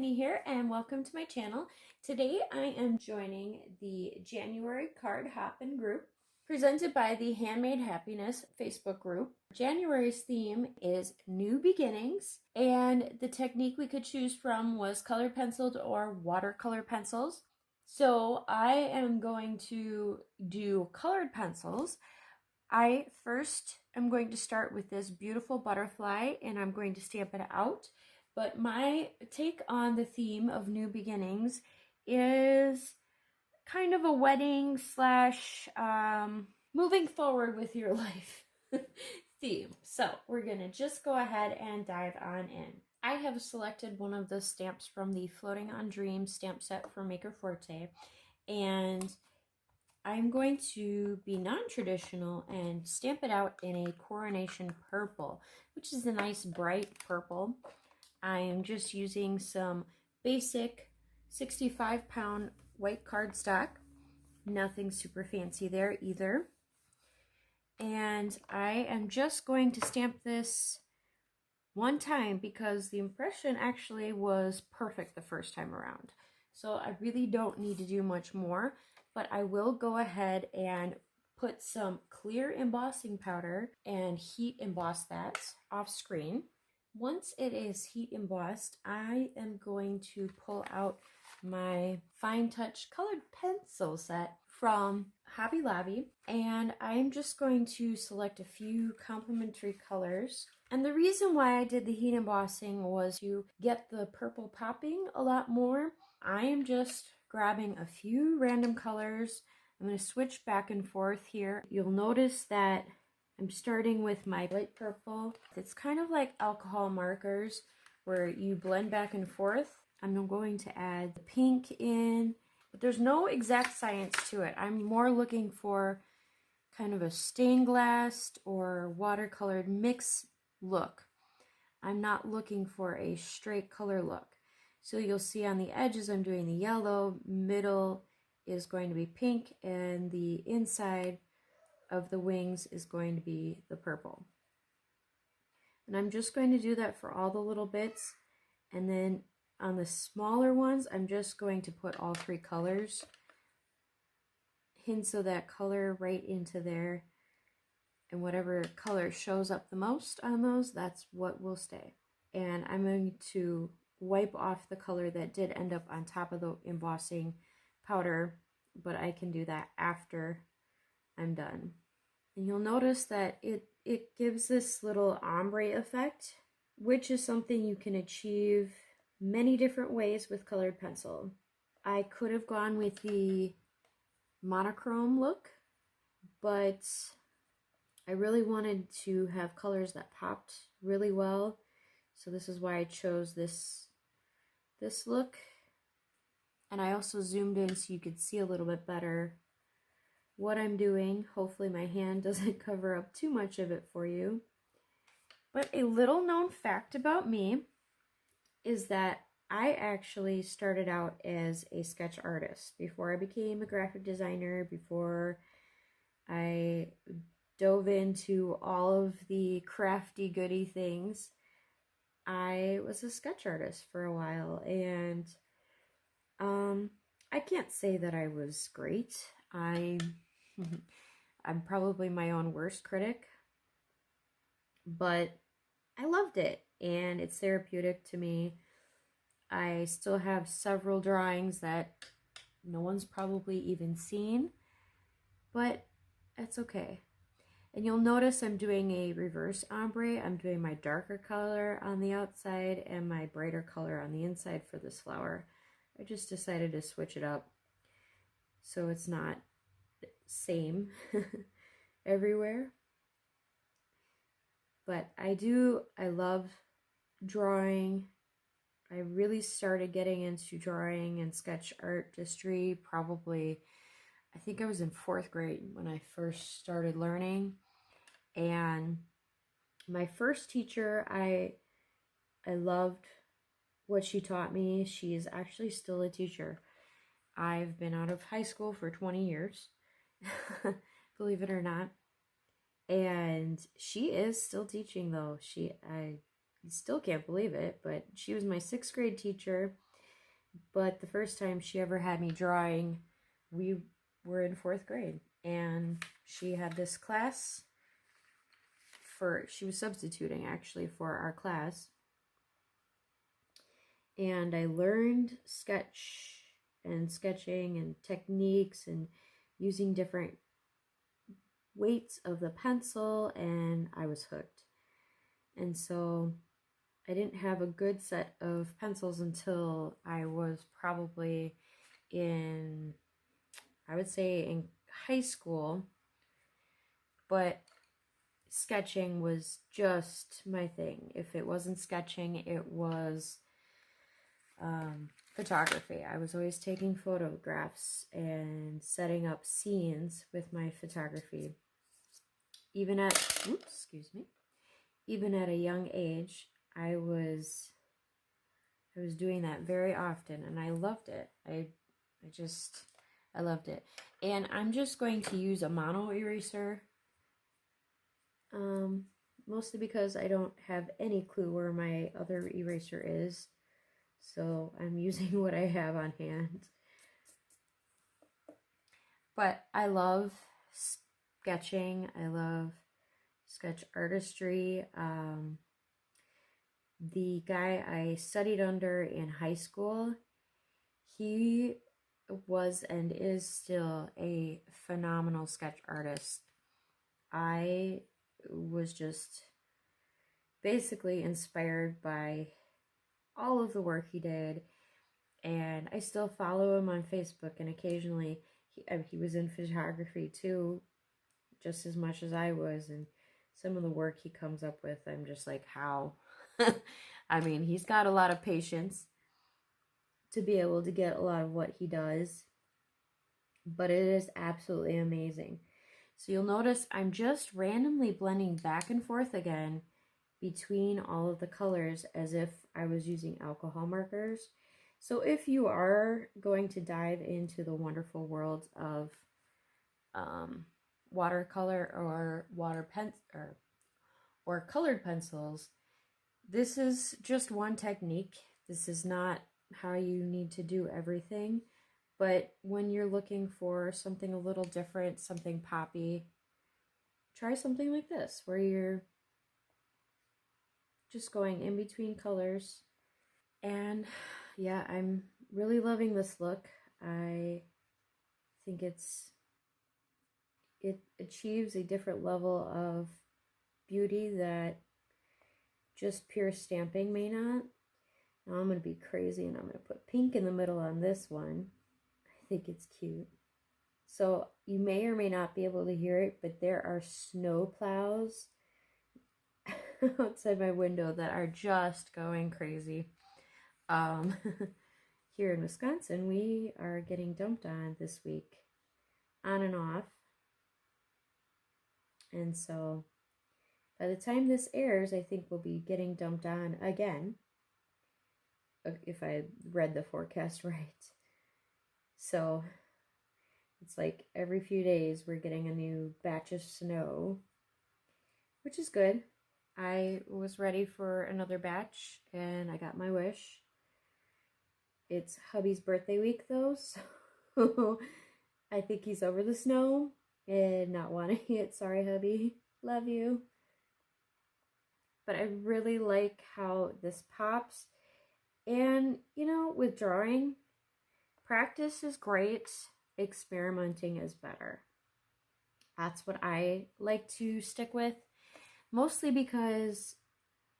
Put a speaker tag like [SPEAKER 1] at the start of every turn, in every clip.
[SPEAKER 1] Penny here, and welcome to my channel. Today I am joining the January card Hoppin group presented by the Handmade Happiness Facebook group. January's theme is New Beginnings, and the technique we could choose from was colored penciled or watercolor pencils. So I am going to do colored pencils. I first am going to start with this beautiful butterfly, and I'm going to stamp it out. But my take on the theme of New Beginnings is kind of a wedding slash moving forward with your life theme. So we're going to just go ahead and dive on in. I have selected one of the stamps from the Floating on Dreams stamp set from Maker Forte, and I'm going to be non-traditional and stamp it out in a Coronation Purple, which is a nice bright purple. I am just using some basic 65-pound white cardstock. Nothing super fancy there either. And I am just going to stamp this one time because the impression actually was perfect the first time around. So I really don't need to do much more, but I will go ahead and put some clear embossing powder and heat emboss that off screen. Once it is heat embossed, I am going to pull out my Fine Touch colored pencil set from Hobby Lobby, and I'm just going to select a few complementary colors. And the reason why I did the heat embossing was to get the purple popping a lot more. I am just grabbing a few random colors. I'm going to switch back and forth here. You'll notice that I'm starting with my light purple. It's kind of like alcohol markers where you blend back and forth. I'm going to add the pink in, but there's no exact science to it. I'm more looking for kind of a stained glass or watercolored mix look. I'm not looking for a straight color look. So you'll see on the edges I'm doing the yellow, middle is going to be pink, and the inside of the wings is going to be the purple. And I'm just going to do that for all the little bits, and then on the smaller ones I'm just going to put all three colors, hints of that color right into there, and whatever color shows up the most on those, that's what will stay. And I'm going to wipe off the color that did end up on top of the embossing powder, but I can do that after I'm done. And you'll notice that it gives this little ombre effect, which is something you can achieve many different ways with colored pencil. I could have gone with the monochrome look, but I really wanted to have colors that popped really well. So this is why I chose this look. And I also zoomed in so you could see a little bit better what I'm doing. Hopefully my hand doesn't cover up too much of it for you. But a little known fact about me is that I actually started out as a sketch artist before I became a graphic designer, before I dove into all of the crafty goody things. I was a sketch artist for a while, and I can't say that I was great. I'm probably my own worst critic, but I loved it, and it's therapeutic to me. I still have several drawings that no one's probably even seen, but that's okay. And you'll notice I'm doing a reverse ombre. I'm doing my darker color on the outside and my brighter color on the inside for this flower. I just decided to switch it up so it's not same everywhere. But I love drawing. I really started getting into drawing and sketch artistry probably, I think I was in 4th grade when I first started learning. And my first teacher, I loved what she taught me. She is actually still a teacher. I've been out of high school for 20 years, believe it or not. And she is still teaching though. I still can't believe it, but she was my 6th grade teacher. but the first time she ever had me drawing, we were in 4th grade, and she had this class she was substituting actually for our class, and I learned sketching and techniques and using different weights of the pencil, and I was hooked. And so I didn't have a good set of pencils until I was probably I would say in high school, but sketching was just my thing. If it wasn't sketching, it was photography. I was always taking photographs and setting up scenes with my photography. Even at a young age, I was doing that very often, and I loved it. I loved it. And I'm just going to use a mono eraser, mostly because I don't have any clue where my other eraser is. So I'm using what I have on hand. But I love sketching. I love sketch artistry. The guy I studied under in high school, he was and is still a phenomenal sketch artist. I was just basically inspired by all of the work he did, and I still follow him on Facebook, and occasionally he was in photography too, just as much as I was, and some of the work he comes up with, I'm just like, how? I mean, he's got a lot of patience to be able to get a lot of what he does, but it is absolutely amazing. So you'll notice I'm just randomly blending back and forth again between all of the colors as if I was using alcohol markers. So if you are going to dive into the wonderful world of watercolor or or colored pencils, this is just one technique. This is not how you need to do everything. But when you're looking for something a little different, something poppy, try something like this, where you're just going in between colors. And yeah, I'm really loving this look. I think it achieves a different level of beauty that just pure stamping may not. Now I'm going to be crazy and I'm going to put pink in the middle on this one. I think it's cute. So you may or may not be able to hear it, but there are snow plows outside my window that are just going crazy. Here in Wisconsin, we are getting dumped on this week, on and off. And so by the time this airs, I think we'll be getting dumped on again, if I read the forecast right. So it's like every few days we're getting a new batch of snow, which is good. I was ready for another batch and I got my wish. It's hubby's birthday week though, so I think he's over the snow and not wanting it. Sorry, hubby. Love you. But I really like how this pops. And, you know, with drawing, practice is great. Experimenting is better. That's what I like to stick with. Mostly because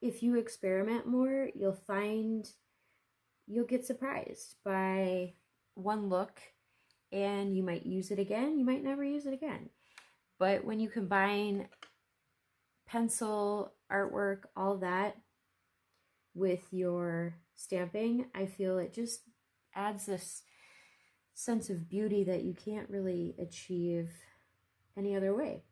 [SPEAKER 1] if you experiment more, you'll get surprised by one look, and you might use it again, you might never use it again. But when you combine pencil, artwork, all that with your stamping, I feel it just adds this sense of beauty that you can't really achieve any other way.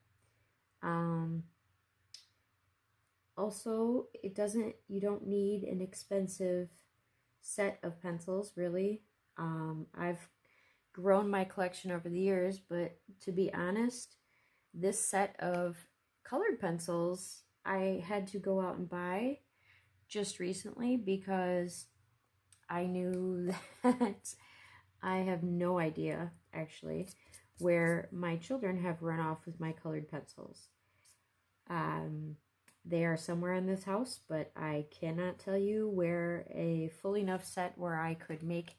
[SPEAKER 1] Also, you don't need an expensive set of pencils, really. I've grown my collection over the years, but to be honest, this set of colored pencils I had to go out and buy just recently because I knew that I have no idea, actually, where my children have run off with my colored pencils. They are somewhere in this house, but I cannot tell you where a full enough set where I could make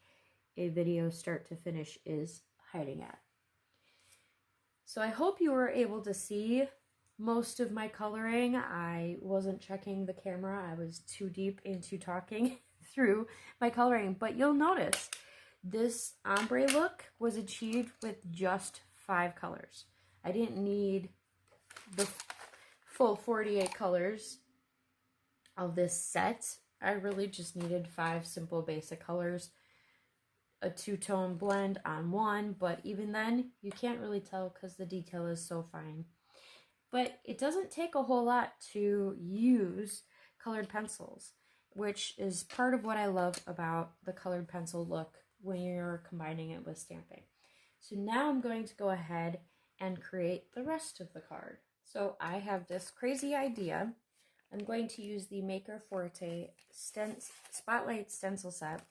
[SPEAKER 1] a video start to finish is hiding at. So I hope you were able to see most of my coloring. I wasn't checking the camera. I was too deep into talking through my coloring, but you'll notice this ombre look was achieved with just 5 colors. I didn't need the full 48 colors of this set. I really just needed 5 simple basic colors, a 2-tone blend on one, but even then you can't really tell because the detail is so fine. But it doesn't take a whole lot to use colored pencils, which is part of what I love about the colored pencil look when you're combining it with stamping. So now I'm going to go ahead and create the rest of the card. So I have this crazy idea. I'm going to use the Maker Forte Spotlight Stencil Set,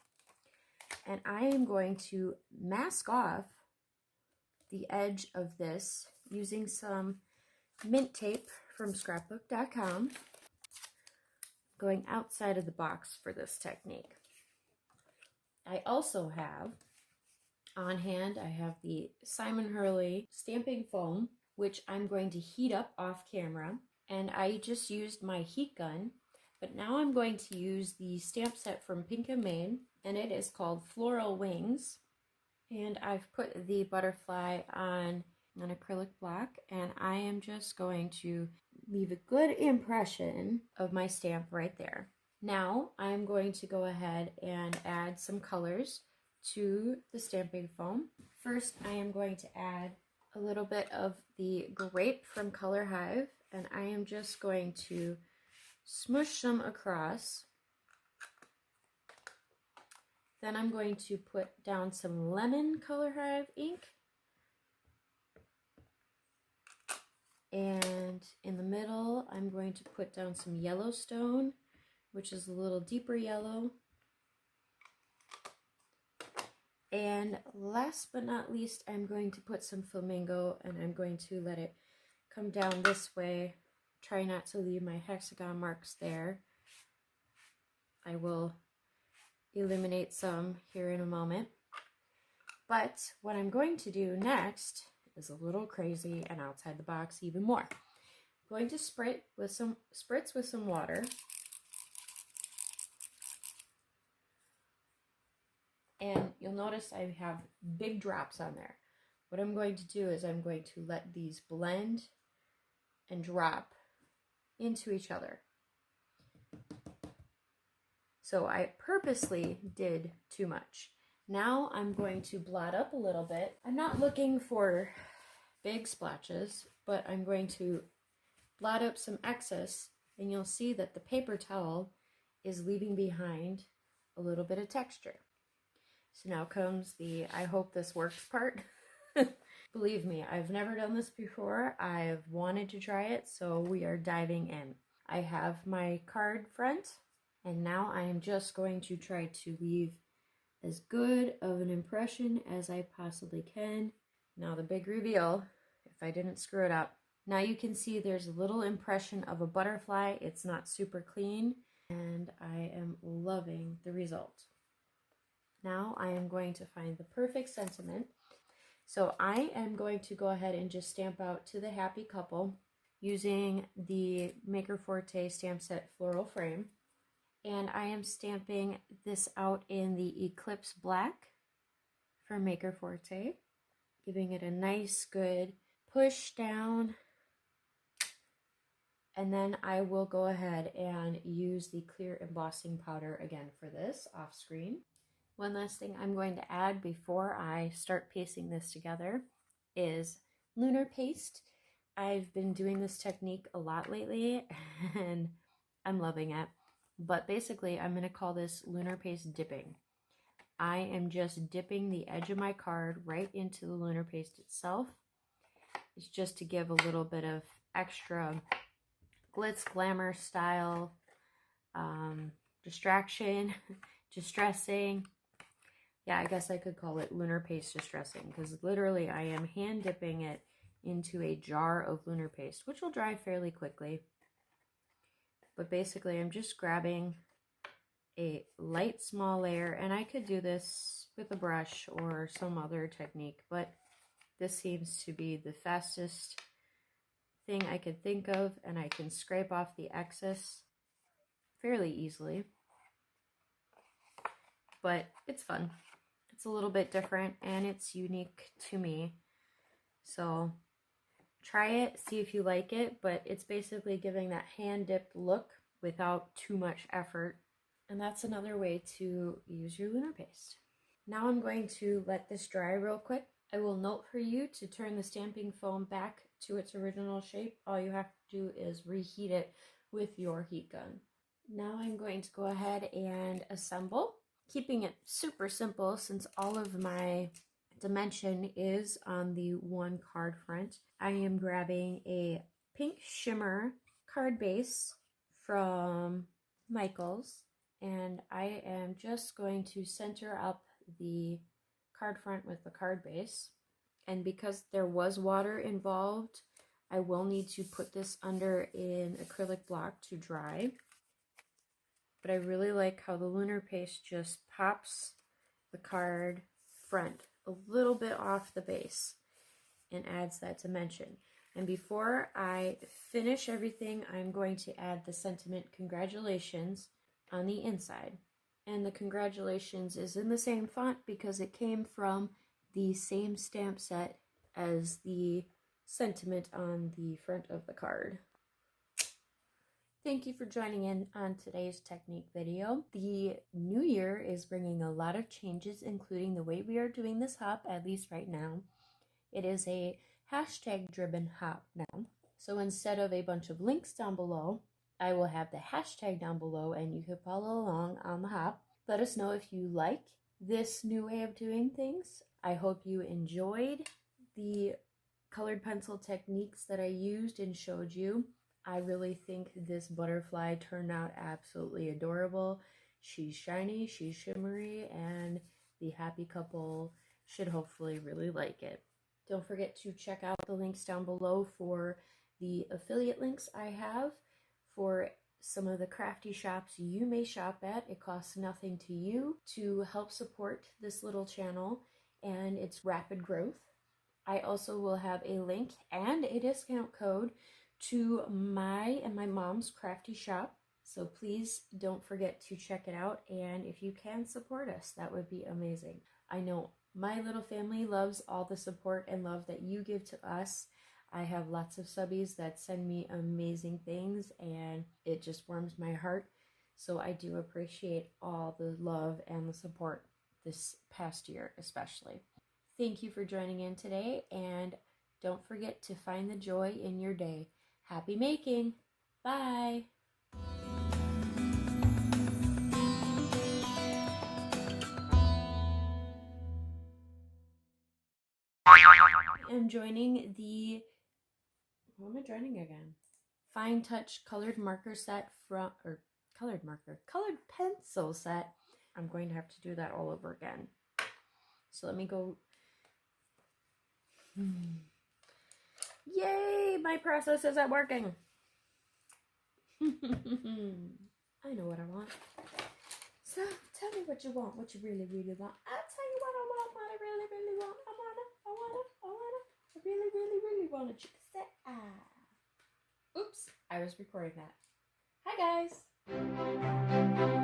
[SPEAKER 1] and I am going to mask off the edge of this using some mint tape from scrapbook.com, going outside of the box for this technique. I also have on hand, I have the Simon Hurley stamping foam, which I'm going to heat up off camera, and I just used my heat gun, but now I'm going to use the stamp set from Pink and Main, and it is called Floral Wings, and I've put the butterfly on an acrylic block, and I am just going to leave a good impression of my stamp right there. Now I'm going to go ahead and add some colors to the stamping foam. First, I am going to add a little bit of the grape from Color Hive, and I am just going to smush some across. Then I'm going to put down some lemon Color Hive ink, and in the middle I'm going to put down some Yellowstone, which is a little deeper yellow. And last but not least, I'm going to put some flamingo, and I'm going to let it come down this way. Try not to leave my hexagon marks there. I will eliminate some here in a moment. But what I'm going to do next is a little crazy and outside the box even more. I'm going to spritz with some water. And you'll notice I have big drops on there. What I'm going to do is I'm going to let these blend and drop into each other. So I purposely did too much. Now I'm going to blot up a little bit. I'm not looking for big splotches, but I'm going to blot up some excess, and you'll see that the paper towel is leaving behind a little bit of texture. So now comes the I hope this works part. Believe me, I've never done this before. I've wanted to try it, so we are diving in. I have my card front, and now I am just going to try to leave as good of an impression as I possibly can. Now the big reveal, if I didn't screw it up. Now you can see there's a little impression of a butterfly. It's not super clean, and I am loving the result. Now I am going to find the perfect sentiment. So I am going to go ahead and just stamp out to the happy couple using the Maker Forte stamp set floral frame. And I am stamping this out in the Eclipse Black from Maker Forte, giving it a nice good push down. And then I will go ahead and use the clear embossing powder again for this off screen. One last thing I'm going to add before I start pasting this together is lunar paste. I've been doing this technique a lot lately and I'm loving it. But basically I'm going to call this lunar paste dipping. I am just dipping the edge of my card right into the lunar paste itself. It's just to give a little bit of extra glitz glamour style distraction distressing. Yeah, I guess I could call it lunar paste distressing, because literally I am hand dipping it into a jar of lunar paste, which will dry fairly quickly. But basically I'm just grabbing a light small layer, and I could do this with a brush or some other technique, but this seems to be the fastest thing I could think of, and I can scrape off the excess fairly easily. But it's fun. It's a little bit different and it's unique to me. So try it, see if you like it, but it's basically giving that hand dipped look without too much effort. And that's another way to use your lunar paste. Now I'm going to let this dry real quick. I will note for you to turn the stamping foam back to its original shape. All you have to do is reheat it with your heat gun. Now I'm going to go ahead and assemble, keeping it super simple since all of my dimension is on the one card front. I am grabbing a pink shimmer card base from Michaels, and I am just going to center up the card front with the card base. And because there was water involved, I will need to put this under an acrylic block to dry. But I really like how the lunar paste just pops the card front a little bit off the base and adds that dimension. And before I finish everything, I'm going to add the sentiment congratulations on the inside. And the congratulations is in the same font because it came from the same stamp set as the sentiment on the front of the card. Thank you for joining in on today's technique video. The new year is bringing a lot of changes, including the way we are doing this hop, at least right now. It is a hashtag driven hop now. So instead of a bunch of links down below, I will have the hashtag down below and you can follow along on the hop. Let us know if you like this new way of doing things. I hope you enjoyed the colored pencil techniques that I used and showed you. I really think this butterfly turned out absolutely adorable. She's shiny, she's shimmery, and the happy couple should hopefully really like it. Don't forget to check out the links down below for the affiliate links I have for some of the crafty shops you may shop at. It costs nothing to you to help support this little channel and its rapid growth. I also will have a link and a discount code to my and my mom's crafty shop. So please don't forget to check it out. And if you can support us, that would be amazing. I know my little family loves all the support and love that you give to us. I have lots of subbies that send me amazing things and it just warms my heart. So I do appreciate all the love and the support this past year especially. Thank you for joining in today, and don't forget to find the joy in your day. Happy making! Bye! I'm joining the, what am I joining again? Fine Touch colored marker set from, or colored pencil set. I'm going to have to do that all over again. So let me go. Yay! My process isn't working. I know what I want. So tell me what you want, what you really, really want. I'll tell you what I want, what I really, really want. I really, really, really want a chicken set. Oops, I was recording that. Hi guys.